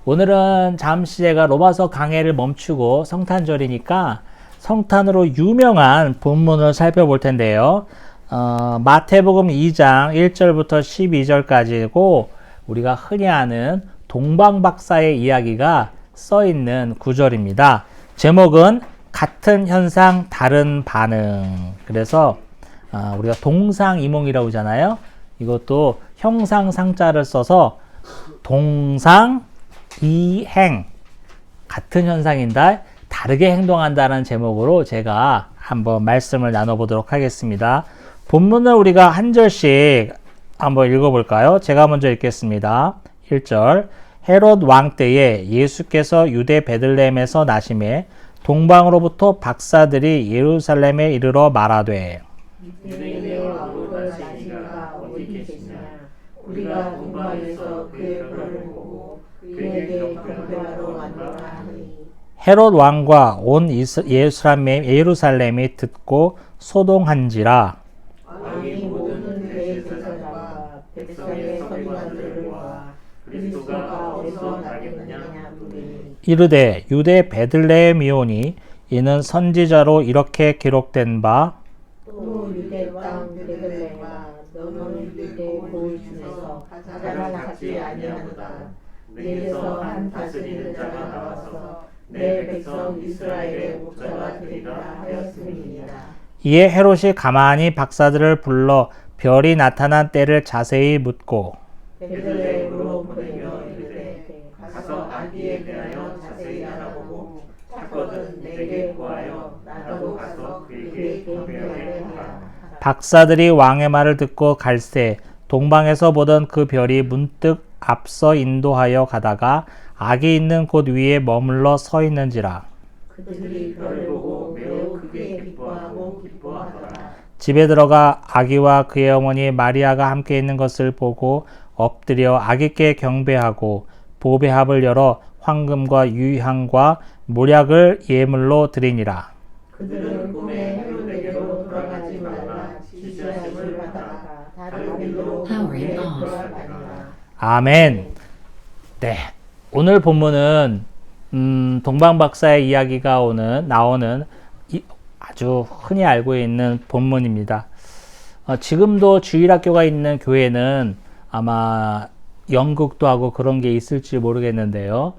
오늘은 잠시 제가 로마서 강해를 멈추고 성탄절이니까 성탄으로 유명한 본문을 살펴볼 텐데요. 마태복음 2장 1절부터 12절까지고 우리가 흔히 아는 동방박사의 이야기가 써 있는 구절입니다. 제목은 같은 현상 다른 반응. 그래서 우리가 동상이몽이라고 하잖아요. 이것도 형상상자를 써서 동상이행, 같은 현상인데 다르게 행동한다는 제목으로 제가 한번 말씀을 나눠보도록 하겠습니다. 본문을 우리가 한 절씩 한번 읽어볼까요? 제가 먼저 읽겠습니다. 1절. 헤롯 왕 때에 예수께서 유대 베들레헴에서 나심에 동방으로부터 박사들이 예루살렘에 이르러 말하되 유대인의 왕국을 나시가 어디 계시냐? 우리가 동방에서 그의 별을 보고 그에게 경배하러 왔노라 하니. 헤롯 왕과 온 예루살렘이 듣고 소동한지라. 왕이 모든 그의 제사장과 백성의 서기관들과 그리스도가 어디서 나겠느냐 물으니 이르되 유대 베들레헴이오니 이는 선지자로 이렇게 기록된 바 또 유대 땅 베들레헴아 너는 유대 고을 중에서 가장 작지 아니하도다. 내게서 한 다스리는 자가 나와서 내 백성 이스라엘의 목자가 되리라 하였음이니라. 이에 헤롯이 가만히 박사들을 불러 별이 나타난 때를 자세히 묻고 베들레헴으로 보내며 이르되 가서 아기에 대하여 자세히 알아보고 찾거든 내게 구하여 나도 가서 그에게 경배하게 하라. 박사들이 왕의 말을 듣고 갈새 동방에서 보던 그 별이 문득 앞서 인도하여 가다가 아기 있는 곳 위에 머물러 서 있는지라. 그들이 별을 보고 매우 크게 기뻐하고 기뻐하더라. 집에 들어가 아기와 그의 어머니 마리아가 함께 있는 것을 보고 엎드려 아기께 경배하고 보배합을 열어 황금과 유향과 모략을 예물로 드리니라. 그들은 꿈에 헤롯에게로 돌아가지 말라 지시하심을 받다가 다른 길로 돌아가니라. 아멘. 네, 오늘 본문은 동방박사의 이야기가 나오는 아주 흔히 알고 있는 본문입니다. 지금도 주일학교가 있는 교회는 아마 연극도 하고 그런 게 있을지 모르겠는데요.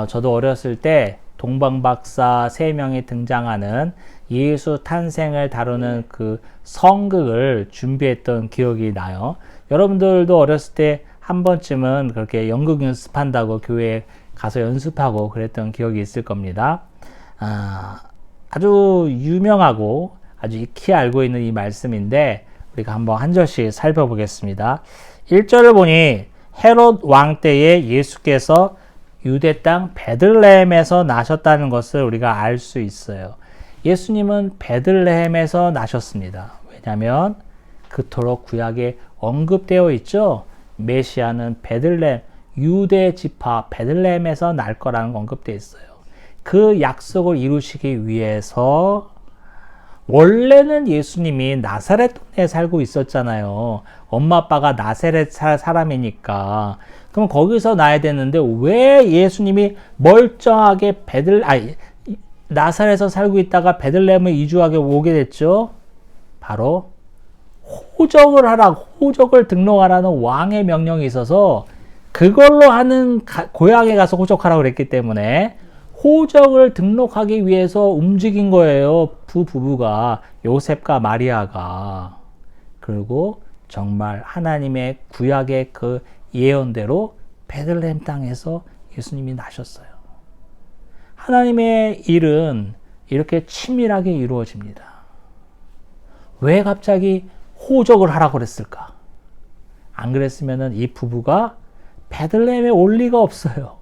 저도 어렸을 때 동방박사 3명이 등장하는 예수 탄생을 다루는 그 성극을 준비했던 기억이 나요. 여러분들도 어렸을 때 한 번쯤은 그렇게 연극 연습한다고 교회에 가서 연습하고 그랬던 기억이 있을 겁니다. 아주 유명하고 아주 익히 알고 있는 이 말씀인데 우리가 한번 한 절씩 살펴보겠습니다. 1절을 보니 헤롯 왕 때에 예수께서 유대 땅 베들레헴에서 나셨다는 것을 우리가 알 수 있어요. 예수님은 베들레헴에서 나셨습니다. 왜냐하면 그토록 구약에 언급되어 있죠. 메시아는 베들레헴, 유대 지파 베들레헴에서 날 거라는 언급되어 있어요. 그 약속을 이루시기 위해서 원래는 예수님이 나사렛 동네에 살고 있었잖아요. 엄마 아빠가 나사렛 사람이니까. 그럼 거기서 나야 되는데 왜 예수님이 멀쩡하게 나사렛에서 살고 있다가 베들레헴에 이주하게 오게 됐죠? 바로 호적을 등록하라는 왕의 명령이 있어서 그걸로 하는 고향에 가서 호적하라고 그랬기 때문에 호적을 등록하기 위해서 움직인 거예요. 부부가 요셉과 마리아가. 그리고 정말 하나님의 구약의 그 예언대로 베들레헴 땅에서 예수님이 나셨어요. 하나님의 일은 이렇게 치밀하게 이루어집니다. 왜 갑자기 호적을 하라고 그랬을까? 안 그랬으면 이 부부가 베들레헴에 올 리가 없어요.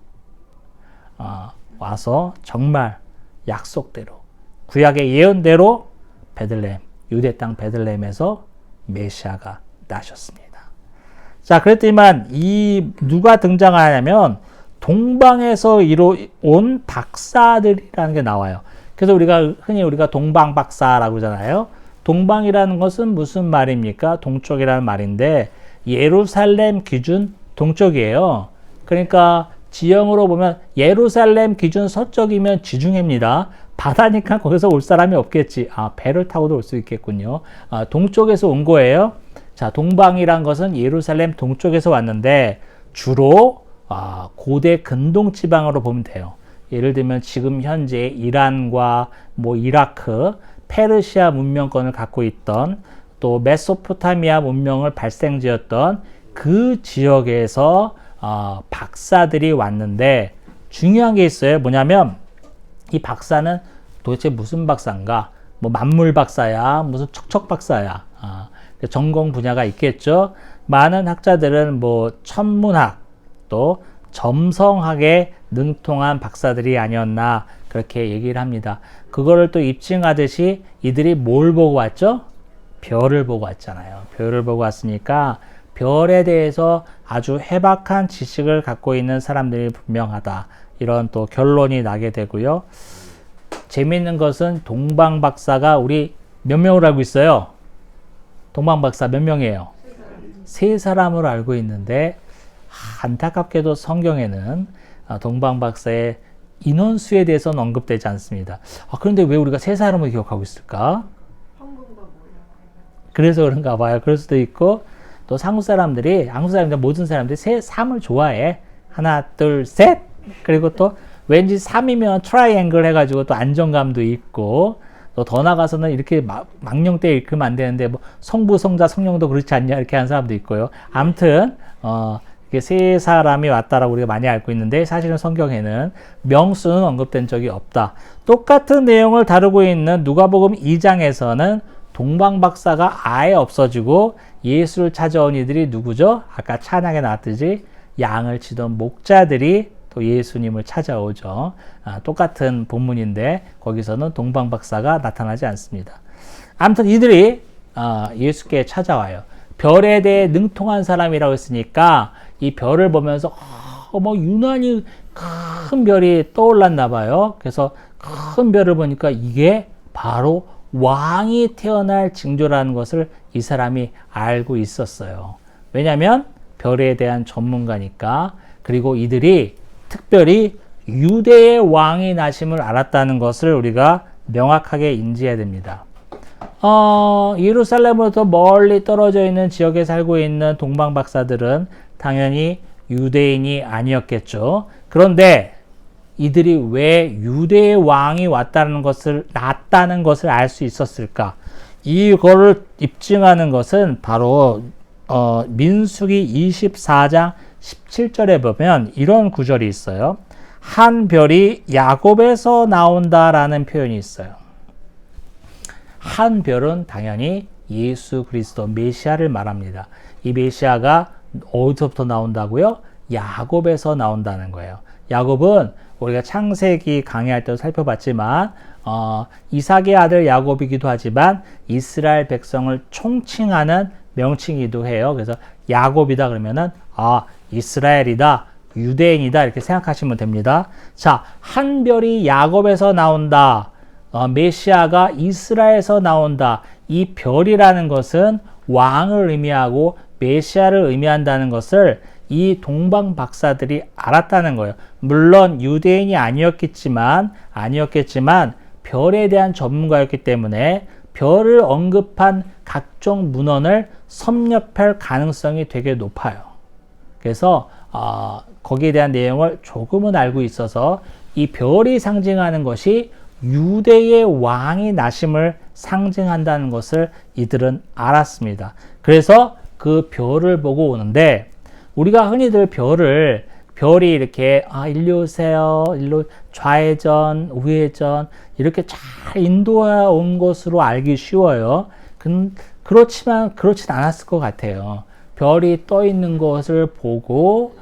와서 정말 약속대로 구약의 예언대로 베들레헴, 유대 땅 베들레헴에서 메시아가 나셨습니다. 자, 그랬더니만 누가 등장하냐면 동방에서 온 박사들이라는 게 나와요. 그래서 흔히 우리가 동방박사라고 하잖아요. 동방이라는 것은 무슨 말입니까? 동쪽이라는 말인데 예루살렘 기준 동쪽이에요. 그러니까 지형으로 보면 예루살렘 기준 서쪽이면 지중해입니다. 바다니까 거기서 올 사람이 없겠지. 배를 타고도 올 수 있겠군요. 동쪽에서 온 거예요. 자, 동방이란 것은 예루살렘 동쪽에서 왔는데 주로 고대 근동 지방으로 보면 돼요. 예를 들면 지금 현재 이란과 뭐 이라크, 페르시아 문명권을 갖고 있던 또 메소포타미아 문명을 발생지었던 그 지역에서 박사들이 왔는데 중요한 게 있어요. 뭐냐면 이 박사는 도대체 무슨 박사인가? 뭐 만물 박사야, 무슨 척척 박사야. 전공 분야가 있겠죠. 많은 학자들은 뭐 천문학 또 점성학에 능통한 박사들이 아니었나 그렇게 얘기를 합니다. 그거를 또 입증하듯이 이들이 뭘 보고 왔죠? 별을 보고 왔잖아요. 별을 보고 왔으니까 별에 대해서 아주 해박한 지식을 갖고 있는 사람들이 분명하다. 이런 또 결론이 나게 되고요. 재미있는 것은 동방 박사가 우리 몇 명으로 알고 있어요? 동방 박사 몇 명이에요? 세 사람으로 알고 있는데 안타깝게도 성경에는 동방 박사의 인원수에 대해서는 언급되지 않습니다. 그런데 왜 우리가 세 사람을 기억하고 있을까? 그래서 그런가 봐요. 그럴 수도 있고 또 한국 사람들 모든 사람들이 3을 좋아해. 하나, 둘, 셋. 그리고 또 왠지 3이면 트라이앵글 해가지고 또 안정감도 있고 또 더 나가서는 이렇게 망령되게 읽으면 안 되는데 뭐 성부, 성자, 성령도 그렇지 않냐 이렇게 하는 사람도 있고요. 아무튼 이게 세 사람이 왔다라고 우리가 많이 알고 있는데 사실은 성경에는 명수는 언급된 적이 없다. 똑같은 내용을 다루고 있는 누가복음 2장에서는 동방 박사가 아예 없어지고 예수를 찾아온 이들이 누구죠? 아까 찬양에 나왔듯이 양을 치던 목자들이 또 예수님을 찾아오죠. 똑같은 본문인데 거기서는 동방 박사가 나타나지 않습니다. 아무튼 이들이 예수께 찾아와요. 별에 대해 능통한 사람이라고 했으니까 이 별을 보면서 뭐 유난히 큰 별이 떠올랐나 봐요. 그래서 큰 별을 보니까 이게 바로 왕이 태어날 징조라는 것을 이 사람이 알고 있었어요. 왜냐하면 별에 대한 전문가니까. 그리고 이들이 특별히 유대의 왕이 나심을 알았다는 것을 우리가 명확하게 인지해야 됩니다. 예루살렘으로부터 멀리 떨어져 있는 지역에 살고 있는 동방 박사들은 당연히 유대인이 아니었겠죠. 그런데 이들이 왜 유대의 왕이 났다는 것을 알 수 있었을까? 이거를 입증하는 것은 바로 민수기 24장 17절에 보면 이런 구절이 있어요. 한 별이 야곱에서 나온다라는 표현이 있어요. 한 별은 당연히 예수 그리스도 메시아를 말합니다. 이 메시아가 어디서부터 나온다고요? 야곱에서 나온다는 거예요. 야곱은 우리가 창세기 강의할 때 살펴봤지만 이삭의 아들 야곱이기도 하지만 이스라엘 백성을 총칭하는 명칭이기도 해요. 그래서 야곱이다 그러면은 이스라엘이다, 유대인이다 이렇게 생각하시면 됩니다. 자, 한 별이 야곱에서 나온다. 메시아가 이스라엘에서 나온다. 이 별이라는 것은 왕을 의미하고 메시아를 의미한다는 것을 이 동방 박사들이 알았다는 거예요. 물론 유대인이 아니었겠지만 별에 대한 전문가였기 때문에 별을 언급한 각종 문헌을 섭렵할 가능성이 되게 높아요. 그래서 거기에 대한 내용을 조금은 알고 있어서 이 별이 상징하는 것이 유대의 왕이 나심을 상징한다는 것을 이들은 알았습니다. 그래서 그 별을 보고 오는데 우리가 흔히들 별이 이렇게 일로 오세요, 일로 좌회전, 우회전 이렇게 잘 인도해 온 것으로 알기 쉬워요. 그렇지만 그렇진 않았을 것 같아요. 별이 떠 있는 것을 보고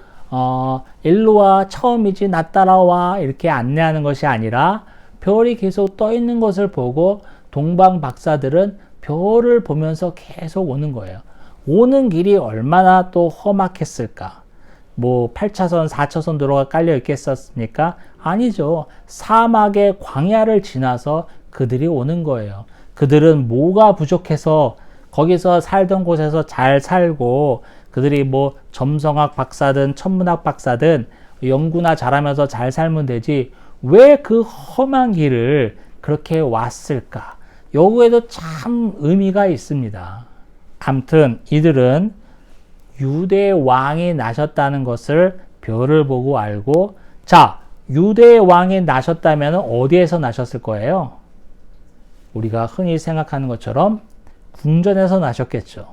일로 와, 처음이지, 나 따라와 이렇게 안내하는 것이 아니라 별이 계속 떠 있는 것을 보고 동방 박사들은 별을 보면서 계속 오는 거예요. 오는 길이 얼마나 또 험악했을까? 뭐 8차선, 4차선 도로가 깔려 있겠었습니까? 아니죠. 사막의 광야를 지나서 그들이 오는 거예요. 그들은 뭐가 부족해서 거기서 살던 곳에서 잘 살고 그들이 뭐 점성학 박사든 천문학 박사든 연구나 잘하면서 잘 살면 되지 왜 그 험한 길을 그렇게 왔을까? 요거에도 참 의미가 있습니다. 아무튼 이들은 유대 왕이 나셨다는 것을 별을 보고 알고, 자, 유대 왕이 나셨다면 어디에서 나셨을 거예요? 우리가 흔히 생각하는 것처럼 궁전에서 나셨겠죠.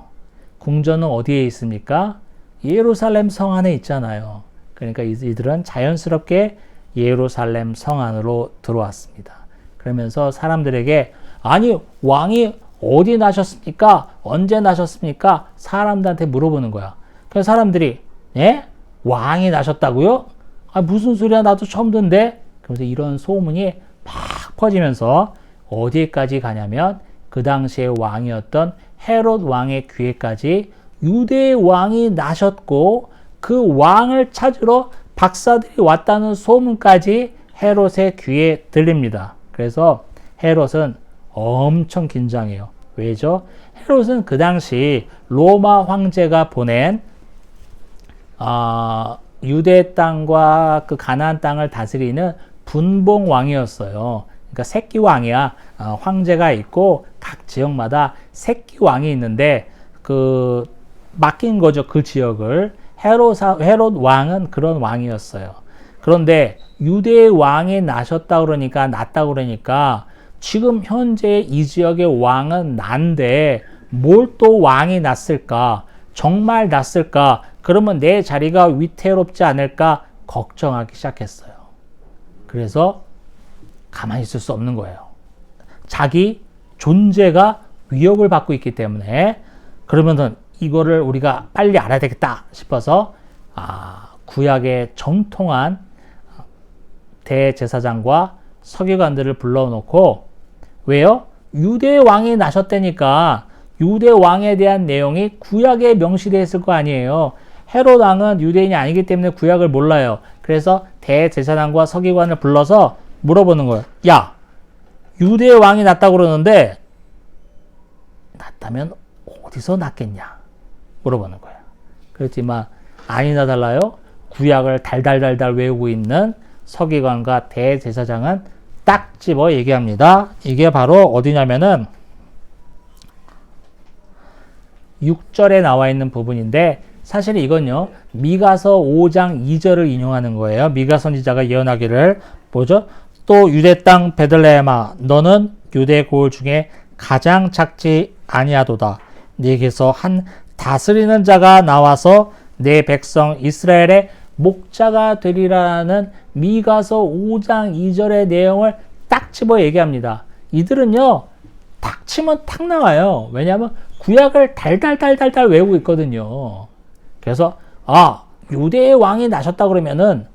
궁전은 어디에 있습니까? 예루살렘 성 안에 있잖아요. 그러니까 이들은 자연스럽게 예루살렘 성 안으로 들어왔습니다. 그러면서 사람들에게 아니 왕이 어디 나셨습니까? 언제 나셨습니까? 사람들한테 물어보는 거야. 그래서 사람들이 예? 왕이 나셨다고요? 아, 무슨 소리야? 나도 처음 듣는데? 그래서 이런 소문이 막 퍼지면서 어디까지 가냐면 그 당시의 왕이었던 헤롯 왕의 귀에까지 유대의 왕이 나셨고 그 왕을 찾으러 박사들이 왔다는 소문까지 헤롯의 귀에 들립니다. 그래서 헤롯은 엄청 긴장해요. 왜죠? 헤롯은 그 당시 로마 황제가 보낸 유대 땅과 그 가나안 땅을 다스리는 분봉 왕이었어요. 그러니까 새끼 왕이야. 황제가 있고 각 지역마다 새끼 왕이 있는데 그 맡긴 거죠. 그 지역을. 헤롯 왕은 그런 왕이었어요. 그런데 유대의 왕이 났다 그러니까 지금 현재 이 지역의 왕은 난데 뭘 또 왕이 났을까? 정말 났을까? 그러면 내 자리가 위태롭지 않을까? 걱정하기 시작했어요. 그래서 가만히 있을 수 없는 거예요. 자기 존재가 위협을 받고 있기 때문에 그러면은 이거를 우리가 빨리 알아야 되겠다 싶어서 구약의 정통한 대제사장과 서기관들을 불러놓고 왜요? 유대 왕이 나셨다니까 유대 왕에 대한 내용이 구약에 명시되어 있을 거 아니에요. 헤롯 왕은 유대인이 아니기 때문에 구약을 몰라요. 그래서 대제사장과 서기관을 불러서 물어보는 거예요. 야, 유대 왕이 났다고 그러는데 났다면 어디서 났겠냐? 물어보는 거예요. 그렇지만 아니나 달라요. 구약을 달달달달 외우고 있는 서기관과 대제사장은 딱 집어 얘기합니다. 이게 바로 어디냐면은 6절에 나와 있는 부분인데 사실 이건요. 미가서 5장 2절을 인용하는 거예요. 미가 선지자가 예언하기를 뭐죠? 또 유대 땅 베들레헴아 너는 유대 고을 중에 가장 작지 아니하도다. 네게서 한 다스리는 자가 나와서 내 백성 이스라엘의 목자가 되리라는 미가서 5장 2절의 내용을 딱 집어 얘기합니다. 이들은요. 딱 치면 탁 나와요. 왜냐하면 구약을 달달달달달 외우고 있거든요. 그래서 유대의 왕이 나셨다 그러면은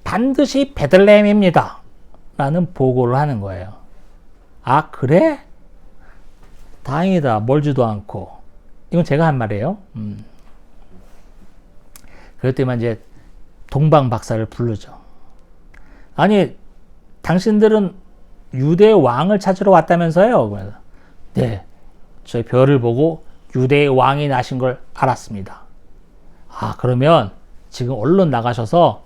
반드시 베들레헴입니다. 라는 보고를 하는 거예요. 아 그래? 다행이다. 멀지도 않고. 이건 제가 한 말이에요. 그럴 때만 이제 동방 박사를 부르죠. 아니 당신들은 유대의 왕을 찾으러 왔다면서요? 그래서 네, 저희 별을 보고 유대의 왕이 나신 걸 알았습니다. 그러면 지금 얼른 나가셔서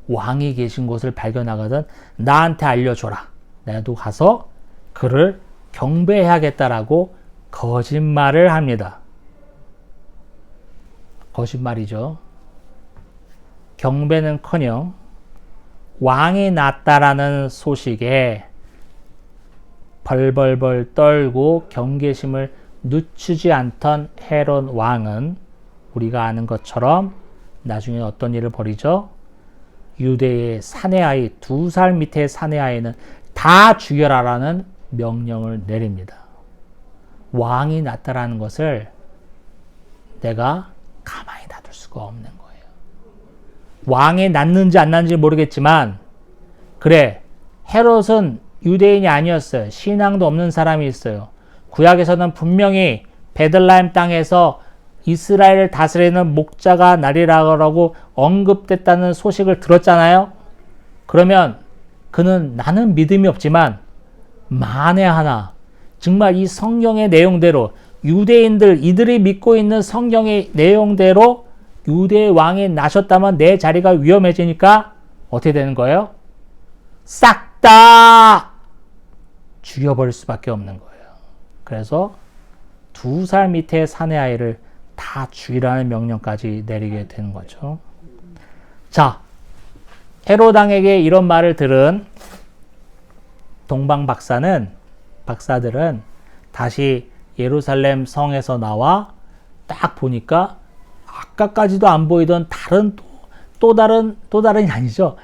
왕이 계신 곳을 발견하거든 나한테 알려줘라. 나도 가서 그를 경배해야겠다라고 거짓말을 합니다. 거짓말이죠. 경배는커녕 왕이 났다라는 소식에 벌벌벌 떨고 경계심을 늦추지 않던 헤롯 왕은 우리가 아는 것처럼 나중에 어떤 일을 벌이죠? 유대의 사내아이 2살 밑의 사내아이는 다 죽여라라는 명령을 내립니다. 왕이 났다라는 것을 내가 가만히 놔둘 수가 없는 거예요. 왕이 났는지 안 났는지 모르겠지만 그래 헤롯은 유대인이 아니었어요. 신앙도 없는 사람이 있어요. 구약에서는 분명히 베들레헴 땅에서 이스라엘을 다스리는 목자가 나리라고 언급됐다는 소식을 들었잖아요. 그러면 그는 나는 믿음이 없지만 만에 하나 정말 이 성경의 내용대로 유대인들 이들이 믿고 있는 성경의 내용대로 유대 왕이 나셨다면 내 자리가 위험해지니까 어떻게 되는 거예요? 싹 다 죽여버릴 수밖에 없는 거예요. 그래서 2살 밑에 사내 아이를 다 죽이라는 명령까지 내리게 되는 거죠. 자, 헤롯 왕에게 이런 말을 들은 동방 박사들은 다시 예루살렘 성에서 나와 딱 보니까 아까까지도 안 보이던 또 다른이 아니죠.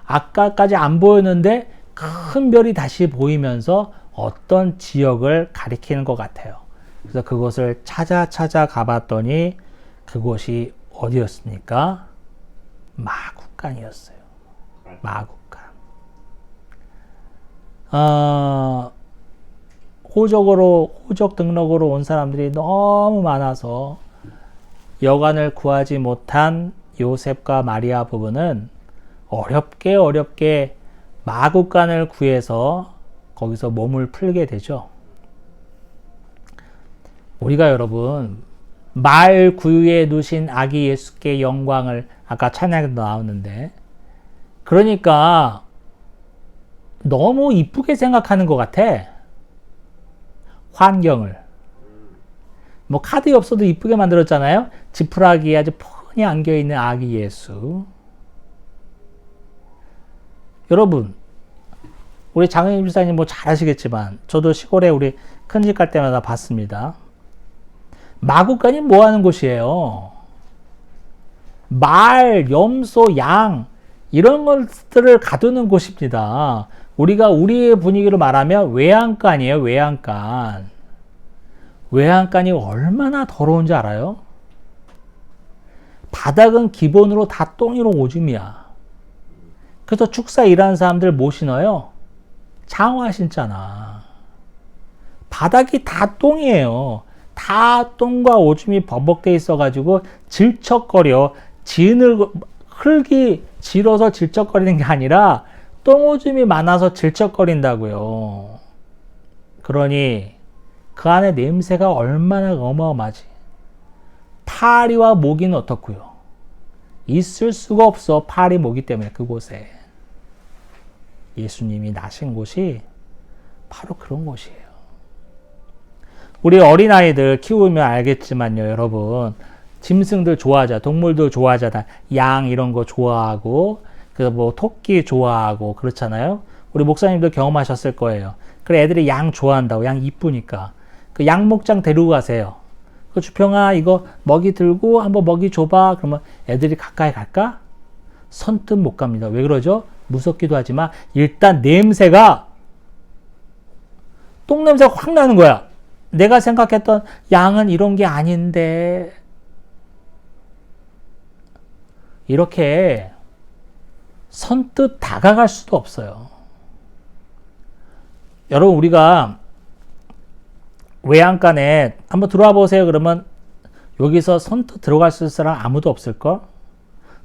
아까까지 안 보였는데 큰 별이 다시 보이면서 어떤 지역을 가리키는 것 같아요. 그래서 그것을 찾아 가봤더니 그곳이 어디였습니까? 마구간이었어요. 마구간. 호적 등록으로 온 사람들이 너무 많아서 여관을 구하지 못한 요셉과 마리아 부부는 어렵게 마구간을 구해서 거기서 몸을 풀게 되죠. 우리가 여러분 말 구유에 누신 아기 예수께 영광을 아까 찬양에도 나왔는데 그러니까 너무 이쁘게 생각하는 것 같아. 환경을. 뭐 카드 엽서도 이쁘게 만들었잖아요. 지푸라기에 아주 폰이 안겨있는 아기 예수. 여러분 우리 장은임 집사님 뭐 잘 아시겠지만 저도 시골에 우리 큰집 갈 때마다 봤습니다. 마구간이 뭐 하는 곳이에요? 말, 염소, 양 이런 것들을 가두는 곳입니다. 우리가 우리의 분위기로 말하면 외양간이에요. 외양간. 외양간이 얼마나 더러운지 알아요? 바닥은 기본으로 다 똥이로 오줌이야. 그래서 축사 일하는 사람들 뭐 신어요? 장화 신잖아. 바닥이 다 똥이에요. 다 똥과 오줌이 버벅대 있어가지고 질척거려. 흙이 질어서 질척거리는 게 아니라 똥오줌이 많아서 질척거린다고요. 그러니 그 안에 냄새가 얼마나 어마어마하지. 파리와 모기는 어떻고요? 있을 수가 없어. 파리, 모기 때문에 그곳에. 예수님이 나신 곳이 바로 그런 곳이에요. 우리 어린아이들 키우면 알겠지만요, 여러분. 짐승들 좋아하자, 동물들 좋아하잖아. 양 이런 거 좋아하고, 뭐 토끼 좋아하고 그렇잖아요. 우리 목사님도 경험하셨을 거예요. 그래 애들이 양 좋아한다고, 양 이쁘니까. 그 양 목장 데리고 가세요. 그 주평아 이거 먹이 들고 한번 먹이 줘봐. 그러면 애들이 가까이 갈까? 선뜻 못 갑니다. 왜 그러죠? 무섭기도 하지만 일단 냄새가 똥 냄새가 확 나는 거야. 내가 생각했던 양은 이런 게 아닌데 이렇게 선뜻 다가갈 수도 없어요. 여러분 우리가 외양간에 한번 들어와 보세요. 그러면 여기서 선뜻 들어갈 수 있을 사람 아무도 없을걸?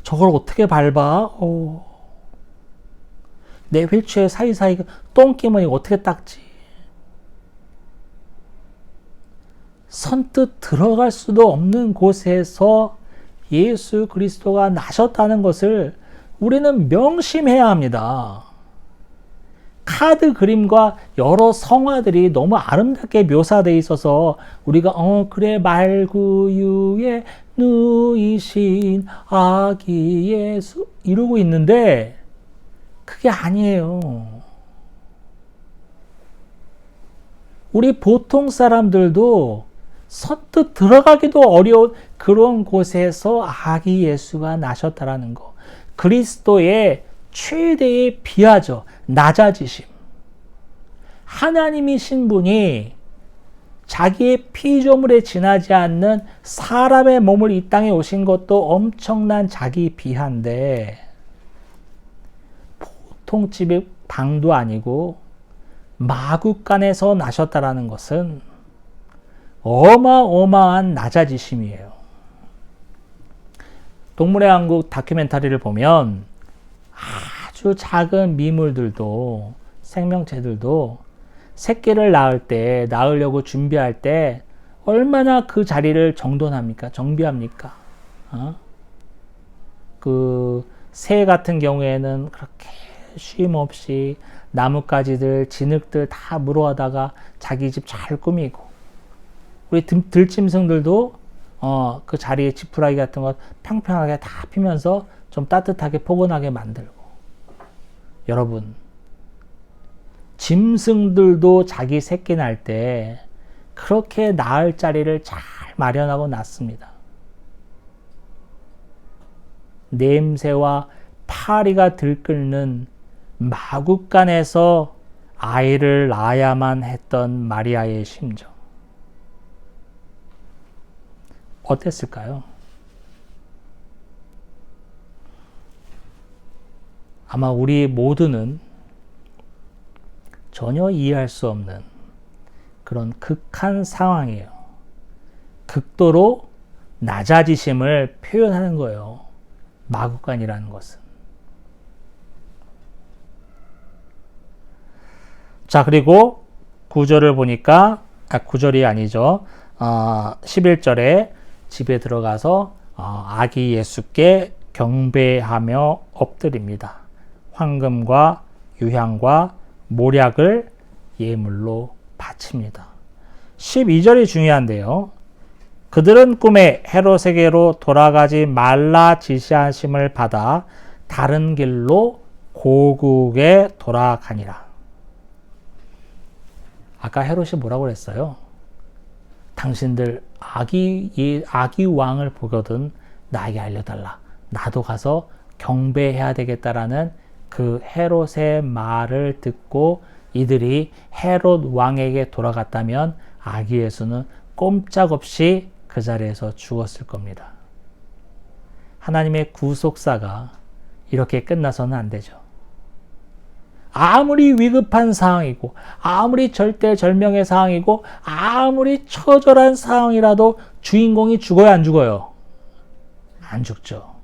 저걸 어떻게 밟아? 내 휠체어 사이사이 똥기면 어떻게 닦지? 선뜻 들어갈 수도 없는 곳에서 예수 그리스도가 나셨다는 것을 우리는 명심해야 합니다. 카드 그림과 여러 성화들이 너무 아름답게 묘사되어 있어서 우리가 그래 말구유에 누이신 아기 예수 이러고 있는데 그게 아니에요. 우리 보통 사람들도 선뜻 들어가기도 어려운 그런 곳에서 아기 예수가 나셨다라는 거. 그리스도의 최대의 비하죠. 낮아지심. 하나님이신 분이 자기의 피조물에 지나지 않는 사람의 몸을 이 땅에 오신 것도 엄청난 자기 비하인데 보통 집의 방도 아니고 마구간에서 나셨다라는 것은 어마어마한 낮아지심이에요. 동물의 왕국 다큐멘터리를 보면 아주 작은 미물들도 생명체들도 새끼를 낳으려고 준비할 때 얼마나 그 자리를 정돈합니까? 정비합니까? 그 새 같은 경우에는 그렇게 쉼 없이 나뭇가지들, 진흙들 다 물어다가 자기 집 잘 꾸미고, 우리 들짐승들도 그 자리에 지푸라기 같은 거 평평하게 다 피면서 좀 따뜻하게 포근하게 만들고. 여러분, 짐승들도 자기 새끼 날 때 그렇게 낳을 자리를 잘 마련하고 낳습니다. 냄새와 파리가 들끓는 마국간에서 아이를 낳아야만 했던 마리아의 심정. 어땠을까요? 아마 우리 모두는 전혀 이해할 수 없는 그런 극한 상황이에요. 극도로 낮아지심을 표현하는 거예요. 마국간이라는 것은. 자, 그리고 9절을 보니까, 9절이 아니죠. 11절에 집에 들어가서 아기 예수께 경배하며 엎드립니다. 황금과 유향과 모략을 예물로 바칩니다. 12절이 중요한데요. 그들은 꿈에 헤롯에게로 돌아가지 말라 지시하심을 받아 다른 길로 고국에 돌아가니라. 아까 헤롯이 뭐라고 그랬어요? 당신들 아기 왕을 보거든 나에게 알려달라. 나도 가서 경배해야 되겠다라는 그 헤롯의 말을 듣고 이들이 헤롯 왕에게 돌아갔다면 아기 예수는 꼼짝없이 그 자리에서 죽었을 겁니다. 하나님의 구속사가 이렇게 끝나서는 안 되죠. 아무리 위급한 상황이고, 아무리 절대절명의 상황이고, 아무리 처절한 상황이라도 주인공이 죽어요, 안 죽어요? 안 죽죠.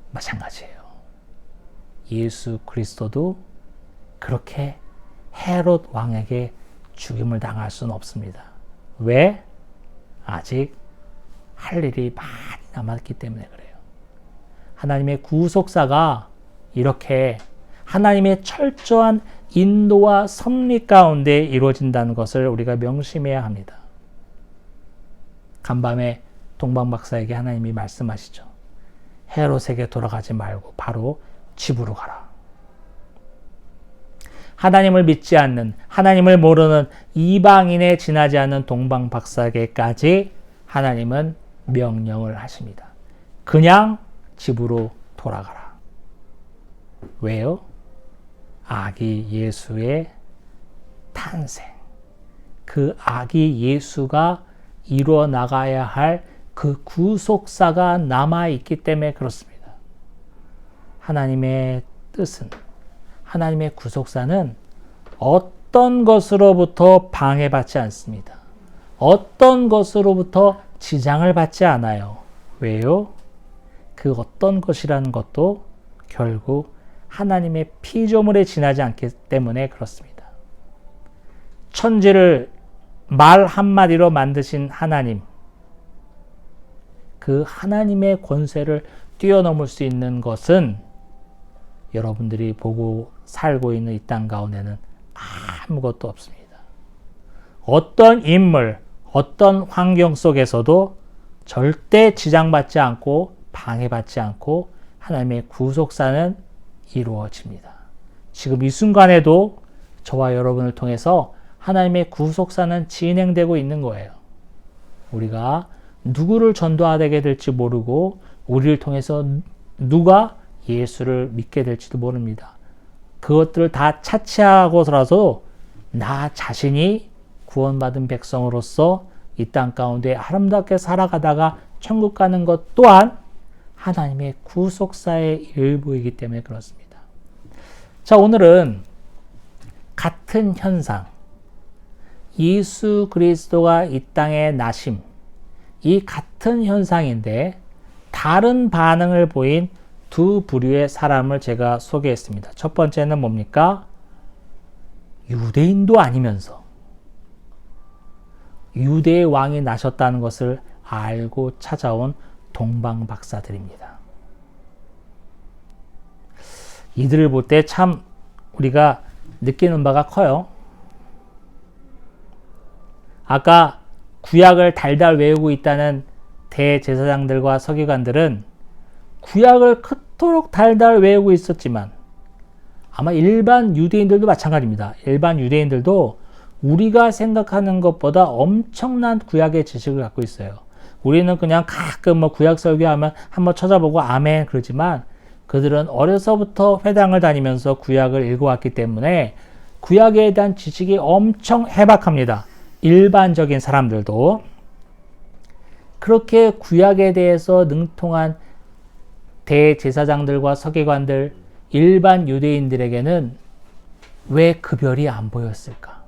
마찬가지예요. 예수 그리스도도 그렇게 헤롯 왕에게 죽임을 당할 수는 없습니다. 왜? 아직 할 일이 많이 남았기 때문에 그래요. 하나님의 구속사가 이렇게 하나님의 철저한 인도와 섭리 가운데 이루어진다는 것을 우리가 명심해야 합니다. 간밤에 동방박사에게 하나님이 말씀하시죠. 헤롯에게 돌아가지 말고 바로 집으로 가라. 하나님을 믿지 않는, 하나님을 모르는 이방인에 지나지 않는 동방박사에게까지 하나님은 명령을 하십니다. 그냥 집으로 돌아가라. 왜요? 아기 예수의 탄생, 그 아기 예수가 이루어 나가야 할 그 구속사가 남아있기 때문에 그렇습니다. 하나님의 뜻은, 하나님의 구속사는 어떤 것으로부터 방해받지 않습니다. 어떤 것으로부터 지장을 받지 않아요. 왜요? 그 어떤 것이라는 것도 결국 하나님의 피조물에 지나지 않기 때문에 그렇습니다. 천지를 말 한마디로 만드신 하나님, 그 하나님의 권세를 뛰어넘을 수 있는 것은 여러분들이 보고 살고 있는 이 땅 가운데는 아무것도 없습니다. 어떤 인물, 어떤 환경 속에서도 절대 지장받지 않고 방해받지 않고 하나님의 구속사는 이루어집니다. 지금 이 순간에도 저와 여러분을 통해서 하나님의 구속사는 진행되고 있는 거예요. 우리가 누구를 전도하게 될지 모르고 우리를 통해서 누가 예수를 믿게 될지도 모릅니다. 그것들을 다 차치하고서라도 나 자신이 구원받은 백성으로서 이 땅 가운데 아름답게 살아가다가 천국 가는 것 또한 하나님의 구속사의 일부이기 때문에 그렇습니다. 자, 오늘은 같은 현상, 예수 그리스도가 이 땅에 나심, 이 같은 현상인데 다른 반응을 보인 두 부류의 사람을 제가 소개했습니다. 첫 번째는 뭡니까? 유대인도 아니면서 유대의 왕이 나셨다는 것을 알고 찾아온 동방박사들입니다. 이들을 볼 때 참 우리가 느끼는 바가 커요. 아까 구약을 달달 외우고 있다는 대제사장들과 서기관들은 구약을 그토록 달달 외우고 있었지만 아마 일반 유대인들도 마찬가지입니다. 일반 유대인들도 우리가 생각하는 것보다 엄청난 구약의 지식을 갖고 있어요. 우리는 그냥 가끔 뭐 구약 설교하면 한번 찾아보고 아멘 그러지만 그들은 어려서부터 회당을 다니면서 구약을 읽어왔기 때문에 구약에 대한 지식이 엄청 해박합니다. 일반적인 사람들도. 그렇게 구약에 대해서 능통한 대제사장들과 서기관들, 일반 유대인들에게는 왜 그 별이 안 보였을까?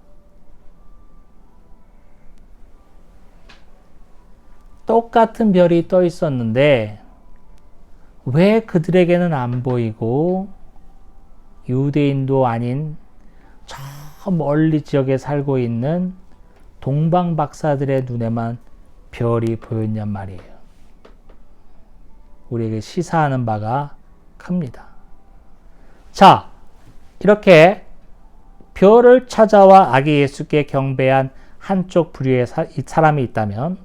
똑같은 별이 떠 있었는데 왜 그들에게는 안 보이고 유대인도 아닌 저 멀리 지역에 살고 있는 동방 박사들의 눈에만 별이 보였냔 말이에요. 우리에게 시사하는 바가 큽니다. 자, 이렇게 별을 찾아와 아기 예수께 경배한 한쪽 부류의 사람이 있다면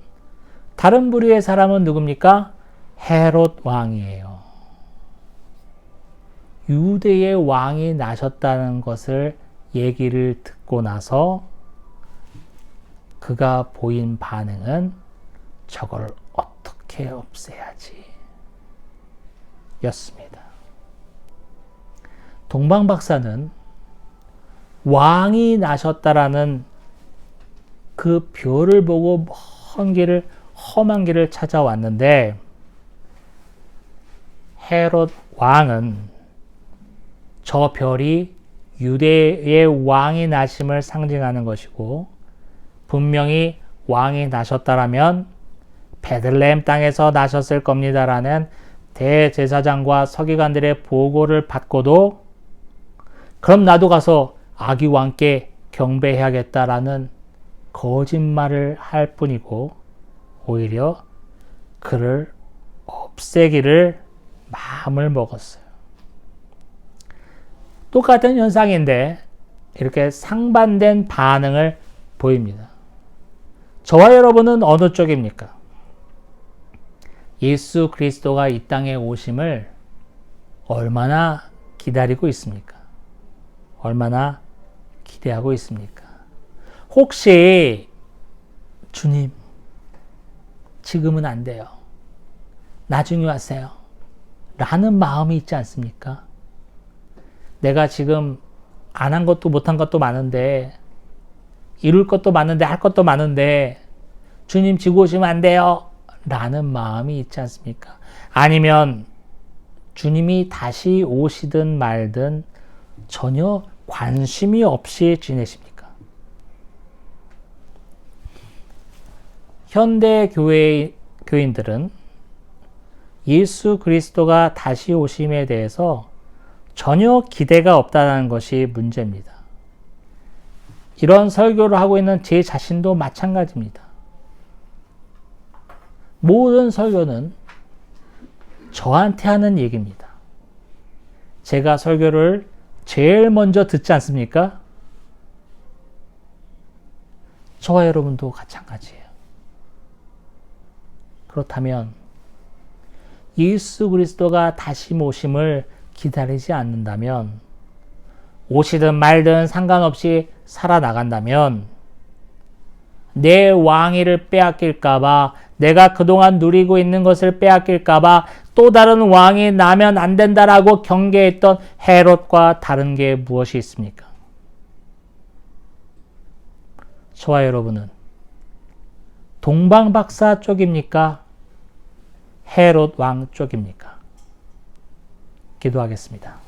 다른 부류의 사람은 누굽니까? 헤롯 왕이에요. 유대의 왕이 나셨다는 것을 얘기를 듣고 나서 그가 보인 반응은 저걸 어떻게 없애야지 였습니다. 동방박사는 왕이 나셨다라는 그 별을 보고 험한 길을 찾아왔는데 헤롯 왕은 저 별이 유대의 왕이 나심을 상징하는 것이고 분명히 왕이 나셨다라면 베들레헴 땅에서 나셨을 겁니다라는 대제사장과 서기관들의 보고를 받고도 그럼 나도 가서 아기 왕께 경배해야겠다라는 거짓말을 할 뿐이고 오히려 그를 없애기를 마음을 먹었어요. 똑같은 현상인데 이렇게 상반된 반응을 보입니다. 저와 여러분은 어느 쪽입니까? 예수 그리스도가 이 땅에 오심을 얼마나 기다리고 있습니까? 얼마나 기대하고 있습니까? 혹시 주님, 지금은 안 돼요. 나중에 왔어요. 라는 마음이 있지 않습니까? 내가 지금 안 한 것도 못한 것도 많은데 이룰 것도 많은데 할 것도 많은데 주님 지고 오시면 안 돼요. 라는 마음이 있지 않습니까? 아니면 주님이 다시 오시든 말든 전혀 관심이 없이 지내십니까? 현대 교인들은 예수 그리스도가 다시 오심에 대해서 전혀 기대가 없다는 것이 문제입니다. 이런 설교를 하고 있는 제 자신도 마찬가지입니다. 모든 설교는 저한테 하는 얘기입니다. 제가 설교를 제일 먼저 듣지 않습니까? 저와 여러분도 마찬가지예요. 그렇다면 예수 그리스도가 다시 오심을 기다리지 않는다면 오시든 말든 상관없이 살아나간다면 내 왕위를 빼앗길까봐 내가 그동안 누리고 있는 것을 빼앗길까봐 또 다른 왕이 나면 안 된다라고 경계했던 헤롯과 다른 게 무엇이 있습니까? 저와 여러분은 동방박사 쪽입니까? 헤롯 왕 쪽입니까? 기도하겠습니다.